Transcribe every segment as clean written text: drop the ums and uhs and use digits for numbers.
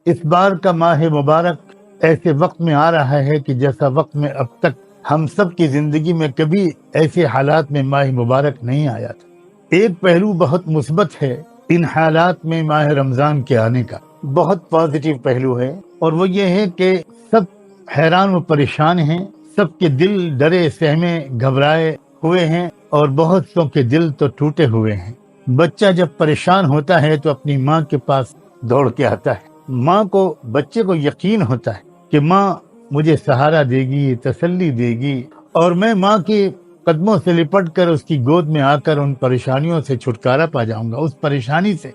اس بار کا ماہ مبارک ایسے وقت میں آ رہا ہے کہ جیسا وقت میں اب تک ہم سب کی زندگی میں کبھی ایسے حالات میں ماہ مبارک نہیں آیا تھا۔ ایک پہلو بہت مثبت ہے ان حالات میں ماہ رمضان کے آنے کا، بہت پازیٹیو پہلو ہے، اور وہ یہ ہے کہ سب حیران و پریشان ہیں، سب کے دل ڈرے سہمے گھبرائے ہوئے ہیں، اور بہت سو کے دل تو ٹوٹے ہوئے ہیں۔ بچہ جب پریشان ہوتا ہے تو اپنی ماں کے پاس دوڑ کے آتا ہے۔ ماں کو، بچے کو یقین ہوتا ہے کہ ماں مجھے سہارا دے گی، تسلی دے گی، اور میں ماں کی قدموں سے لپٹ کر اس کی گود میں آ کر ان پریشانیوں سے چھٹکارا پا جاؤں گا، اس پریشانی سے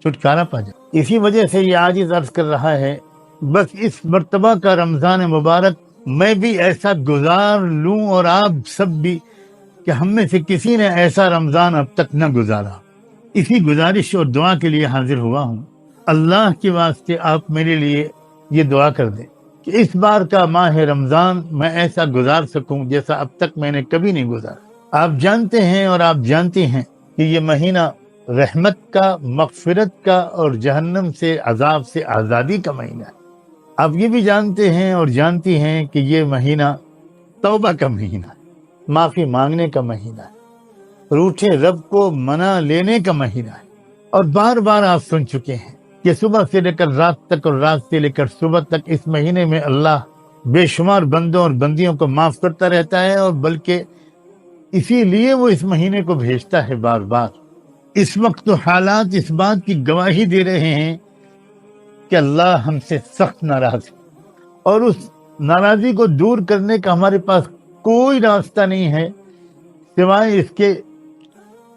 چھٹکارا پا جاؤں گا۔ اسی وجہ سے یہ عاجز عرض کر رہا ہے، بس اس مرتبہ کا رمضان مبارک میں بھی ایسا گزار لوں، اور آپ سب بھی، کہ ہم میں سے کسی نے ایسا رمضان اب تک نہ گزارا۔ اسی گزارش اور دعا کے لیے حاضر ہوا ہوں۔ اللہ کے واسطے آپ میرے لیے یہ دعا کر دیں کہ اس بار کا ماہ رمضان میں ایسا گزار سکوں جیسا اب تک میں نے کبھی نہیں گزارا۔ آپ جانتے ہیں اور آپ جانتی ہیں کہ یہ مہینہ رحمت کا، مغفرت کا، اور جہنم سے، عذاب سے آزادی کا مہینہ ہے۔ آپ یہ بھی جانتے ہیں اور جانتی ہیں کہ یہ مہینہ توبہ کا مہینہ ہے، معافی مانگنے کا مہینہ ہے، روٹھے رب کو منا لینے کا مہینہ ہے۔ اور بار بار آپ سن چکے ہیں کہ صبح سے لے کر رات تک اور رات سے لے کر صبح تک اس مہینے میں اللہ بے شمار بندوں اور بندیوں کو معاف کرتا رہتا ہے، اور بلکہ اسی لیے وہ اس مہینے کو بھیجتا ہے بار بار۔ اس وقت تو حالات اس بات کی گواہی دے رہے ہیں کہ اللہ ہم سے سخت ناراض ہے، اور اس ناراضی کو دور کرنے کا ہمارے پاس کوئی راستہ نہیں ہے سوائے اس کے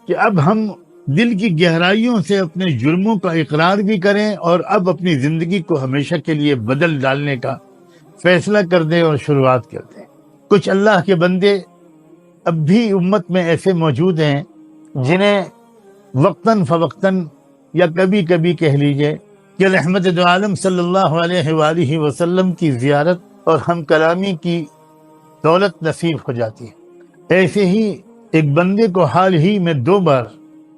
کہ اب ہم دل کی گہرائیوں سے اپنے جرموں کا اقرار بھی کریں، اور اب اپنی زندگی کو ہمیشہ کے لیے بدل ڈالنے کا فیصلہ کر دیں اور شروعات کر دیں۔ کچھ اللہ کے بندے اب بھی امت میں ایسے موجود ہیں جنہیں وقتاً فوقتاً، یا کبھی کبھی کہہ لیجئے کہ رحمت دو عالم صلی اللہ علیہ وآلہ وسلم کی زیارت اور ہم کلامی کی دولت نصیب ہو جاتی ہے۔ ایسے ہی ایک بندے کو حال ہی میں 2 بار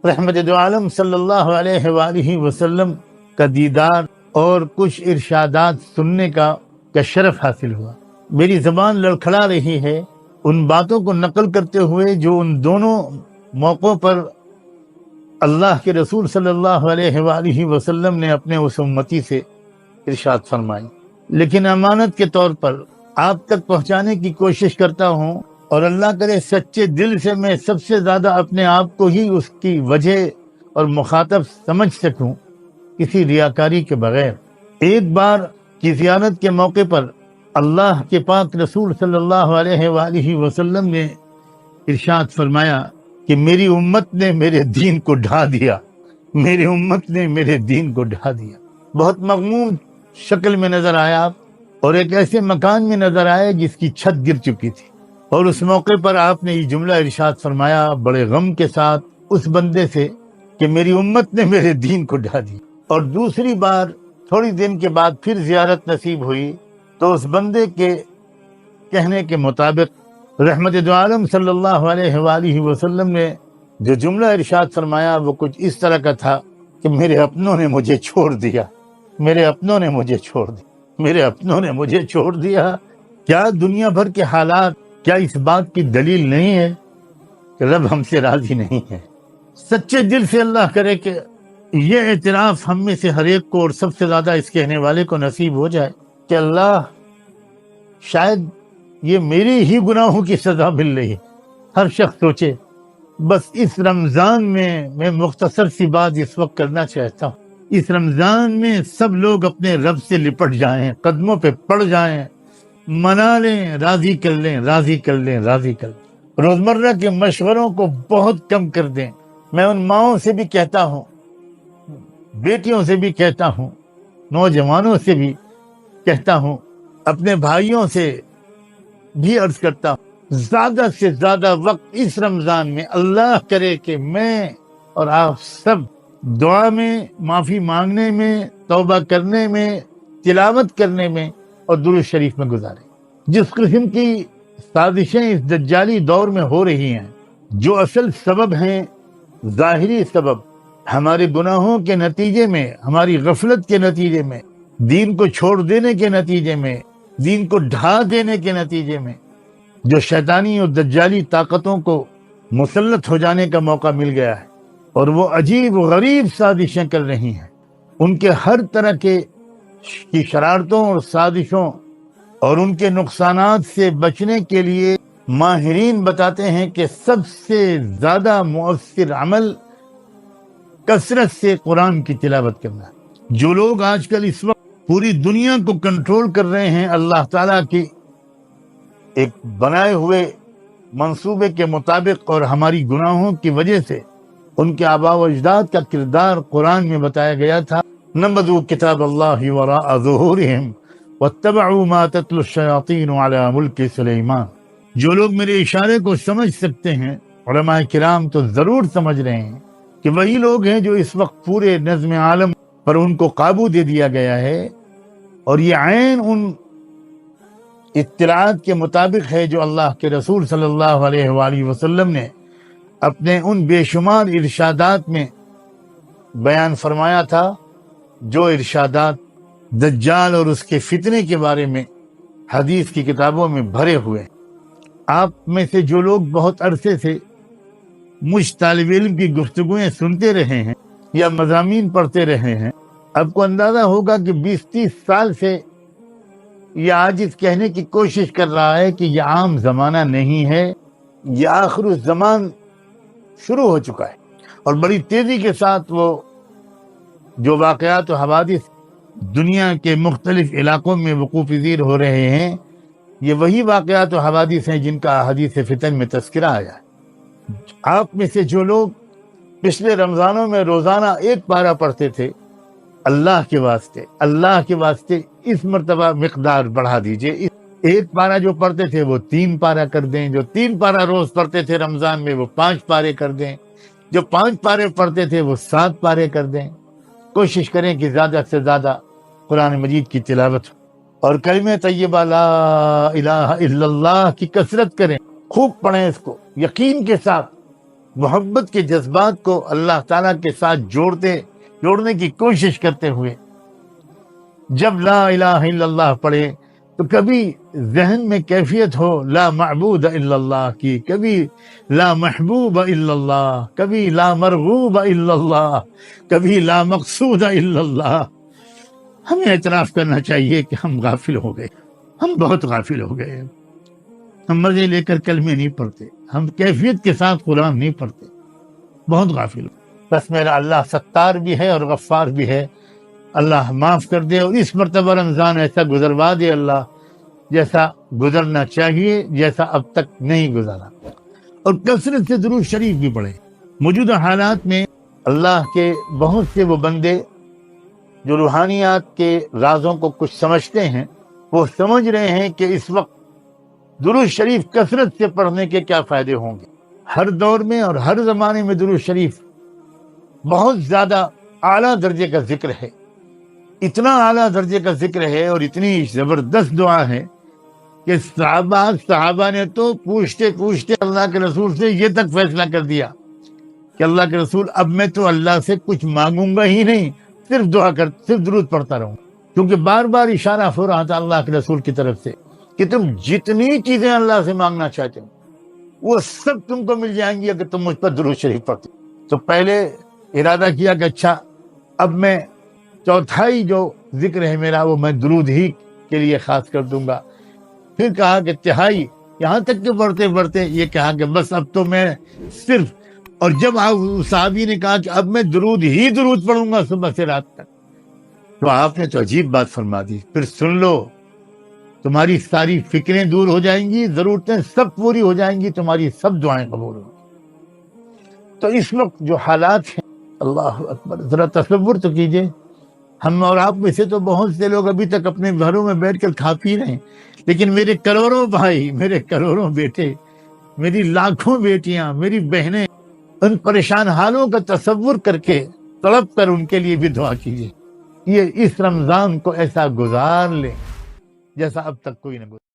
رحمت دو عالم صلی اللہ علیہ وآلہ وسلم کا دیدار اور کچھ ارشادات سننے کا شرف حاصل ہوا۔ میری زبان لڑکھڑا رہی ہے ان باتوں کو نقل کرتے ہوئے جو ان دونوں موقعوں پر اللہ کے رسول صلی اللہ علیہ وآلہ وسلم نے اپنے اس امتی سے ارشاد فرمائی، لیکن امانت کے طور پر آپ تک پہنچانے کی کوشش کرتا ہوں، اور اللہ کرے سچے دل سے میں سب سے زیادہ اپنے آپ کو ہی اس کی وجہ اور مخاطب سمجھ سکوں، کسی ریاکاری کے بغیر۔ ایک بار کی زیارت کے موقع پر اللہ کے پاک رسول صلی اللہ علیہ وآلہ وسلم نے ارشاد فرمایا کہ میری امت نے میرے دین کو ڈھا دیا، میری امت نے میرے دین کو ڈھا دیا۔ بہت مغموم شکل میں نظر آیا آپ، اور ایک ایسے مکان میں نظر آئے جس کی چھت گر چکی تھی، اور اس موقع پر آپ نے یہ جملہ ارشاد فرمایا بڑے غم کے ساتھ اس بندے سے کہ میری امت نے میرے دین کو ڈھا دیا۔ اور دوسری بار تھوڑی دن کے بعد پھر زیارت نصیب ہوئی، تو اس بندے کے کہنے کے مطابق رحمت دو عالم صلی اللہ علیہ وآلہ وسلم نے جو جملہ ارشاد فرمایا وہ کچھ اس طرح کا تھا کہ میرے اپنوں نے مجھے چھوڑ دیا، میرے اپنوں نے مجھے چھوڑ دیا، میرے اپنوں نے مجھے چھوڑ دیا۔ کیا دنیا بھر کے حالات کیا اس بات کی دلیل نہیں ہے کہ رب ہم سے راضی نہیں ہے؟ سچے دل سے اللہ کرے کہ یہ اعتراف ہم میں سے ہر ایک کو، اور سب سے زیادہ اس کہنے والے کو نصیب ہو جائے کہ اللہ شاید یہ میری ہی گناہوں کی سزا مل رہی ہے۔ ہر شخص سوچے۔ بس اس رمضان میں مختصر سی بات اس وقت کرنا چاہتا ہوں، اس رمضان میں سب لوگ اپنے رب سے لپٹ جائیں، قدموں پہ پڑ جائیں، منا لیں، راضی کر لیں، راضی کر لیں، راضی کر لیں۔ روزمرہ کے مشوروں کو بہت کم کر دیں۔ میں ان ماؤں سے بھی کہتا ہوں، بیٹیوں سے بھی کہتا ہوں، نوجوانوں سے بھی کہتا ہوں، اپنے بھائیوں سے بھی عرض کرتا ہوں، زیادہ سے زیادہ وقت اس رمضان میں اللہ کرے کہ میں اور آپ سب دعا میں، معافی مانگنے میں، توبہ کرنے میں، تلاوت کرنے میں اور درود شریف میں گزاریں۔ جس قسم کی سازشیں اس دجالی دور میں ہو رہی ہیں، جو اصل سبب ہیں، ظاہری سبب ہمارے گناہوں کے نتیجے میں، ہماری غفلت کے نتیجے میں، دین کو چھوڑ دینے کے نتیجے میں، دین کو ڈھا دینے کے نتیجے میں جو شیطانی اور دجالی طاقتوں کو مسلط ہو جانے کا موقع مل گیا ہے، اور وہ عجیب و غریب سازشیں کر رہی ہیں، ان کے ہر طرح کی شرارتوں اور سازشوں اور ان کے نقصانات سے بچنے کے لیے ماہرین بتاتے ہیں کہ سب سے زیادہ مؤثر عمل کثرت سے قرآن کی تلاوت کرنا ہے۔ جو لوگ آج کل اس وقت پوری دنیا کو کنٹرول کر رہے ہیں اللہ تعالیٰ کی ایک بنائے ہوئے منصوبے کے مطابق اور ہماری گناہوں کی وجہ سے، ان کے آباء و اجداد کا کردار قرآن میں بتایا گیا تھا۔ نبذوا کتاب اللہ وراء ظہورہم واتبعوا ما تتلو الشیاطین علی ملک سلیمان۔ جو لوگ میرے اشارے کو سمجھ سکتے ہیں، علماء کرام تو ضرور سمجھ رہے ہیں کہ وہی لوگ ہیں جو اس وقت پورے نظم عالم پر ان کو قابو دے دیا گیا ہے، اور یہ عین ان اطلاعات کے مطابق ہے جو اللہ کے رسول صلی اللہ علیہ وآلہ وسلم نے اپنے ان بے شمار ارشادات میں بیان فرمایا تھا، جو ارشادات دجال اور اس کے فتنے کے بارے میں حدیث کی کتابوں میں بھرے ہوئے ہیں۔ آپ میں سے جو لوگ بہت عرصے سے مجھ طالب علم کی گفتگویں سنتے رہے ہیں یا مضامین پڑھتے رہے ہیں، آپ کو اندازہ ہوگا کہ 20-30 سال سے یہ آج اس کہنے کی کوشش کر رہا ہے کہ یہ عام زمانہ نہیں ہے، یہ آخر الزمان شروع ہو چکا ہے، اور بڑی تیزی کے ساتھ وہ جو واقعات و حوادث دنیا کے مختلف علاقوں میں وقوع پذیر ہو رہے ہیں، یہ وہی واقعات و حوادث ہیں جن کا حدیث فتن میں تذکرہ آیا ہے۔ آپ میں سے جو لوگ پچھلے رمضانوں میں روزانہ ایک پارہ پڑھتے تھے، اللہ کے واسطے اس مرتبہ مقدار بڑھا دیجئے۔ ایک پارہ جو پڑھتے تھے وہ 3 پارہ کر دیں، جو 3 پارہ روز پڑھتے تھے رمضان میں وہ 5 پارے کر دیں، جو 5 پارے پڑھتے تھے وہ 7 پارے کر دیں۔ کوشش کریں کہ زیادہ سے زیادہ قرآن مجید کی تلاوت ہو، اور کلمہ طیبہ لا الہ الا اللہ کی کثرت کریں، خوب پڑھیں اس کو، یقین کے ساتھ، محبت کے جذبات کو اللہ تعالیٰ کے ساتھ جوڑنے کی کوشش کرتے ہوئے جب لا الہ الا اللہ پڑھے تو کبھی ذہن میں کیفیت ہو لا معبود الا اللہ کی، کبھی لا محبوب الا اللہ، کبھی لا مرغوب الا اللہ، کبھی لا مقصود الا اللہ۔ ہمیں اعتراف کرنا چاہیے کہ ہم غافل ہو گئے، ہم بہت غافل ہو گئے، ہم مزے لے کر کلمے نہیں پڑھتے، ہم کیفیت کے ساتھ قرآن نہیں پڑھتے، بہت غافل ہو۔ بس میرا اللہ ستار بھی ہے اور غفار بھی ہے، اللہ معاف کر دے، اور اس مرتبہ رمضان ایسا گزروا دے اللہ جیسا گزرنا چاہیے، جیسا اب تک نہیں گزرا، اور کثرت سے درود شریف بھی پڑھے۔ موجودہ حالات میں اللہ کے بہت سے وہ بندے جو روحانیات کے رازوں کو کچھ سمجھتے ہیں، وہ سمجھ رہے ہیں کہ اس وقت درود شریف کثرت سے پڑھنے کے کیا فائدے ہوں گے۔ ہر دور میں اور ہر زمانے میں درود شریف بہت زیادہ اعلیٰ درجے کا ذکر ہے، اتنا اعلیٰ درجے کا ذکر ہے اور اتنی زبردست دعا ہے کہ صحابہ نے تو پوچھتے پوچھتے اللہ کے رسول سے یہ تک فیصلہ کر دیا کہ اللہ کے رسول اب میں تو اللہ سے کچھ مانگوں گا ہی نہیں، صرف درود پڑھتا رہوں، کیونکہ بار بار اشارہ ہو رہا تھا اللہ کے رسول کی طرف سے کہ تم جتنی چیزیں اللہ سے مانگنا چاہتے ہو وہ سب تم کو مل جائیں گی اگر تم مجھ پر درود شریف پڑھتے۔ تو پہلے ارادہ کیا کہ اچھا اب میں چوتھائی جو ذکر ہے میرا وہ میں درود ہی کے لیے خاص کر دوں گا، پھر کہا کہ تہائی، یہاں تک کہ پڑھتے پڑھتے یہ کہا کہ بس اب تو میں صرف، اور جب صحابی نے کہا کہ اب میں درود پڑھوں گا صبح سے رات تک، تو آپ نے تو عجیب بات فرما دی، پھر سن لو تمہاری ساری فکریں دور ہو جائیں گی، ضرورتیں سب پوری ہو جائیں گی، تمہاری سب دعائیں قبول ہوں گی۔ تو اس وقت جو حالات ہیں، اللہ اکبر، ذرا تصور تو کیجئے، ہم اور آپ میں سے تو بہت سے لوگ ابھی تک اپنے گھروں میں بیٹھ کر کھا پی رہے ہیں، لیکن میرے کروڑوں بھائی، میرے کروڑوں بیٹے، میری لاکھوں بیٹیاں، میری بہنیں، ان پریشان حالوں کا تصور کر کے تڑپ کر ان کے لیے بھی دعا کیجیے، یہ اس رمضان کو ایسا گزار لیں جیسا اب تک کوئی نہ گزارا۔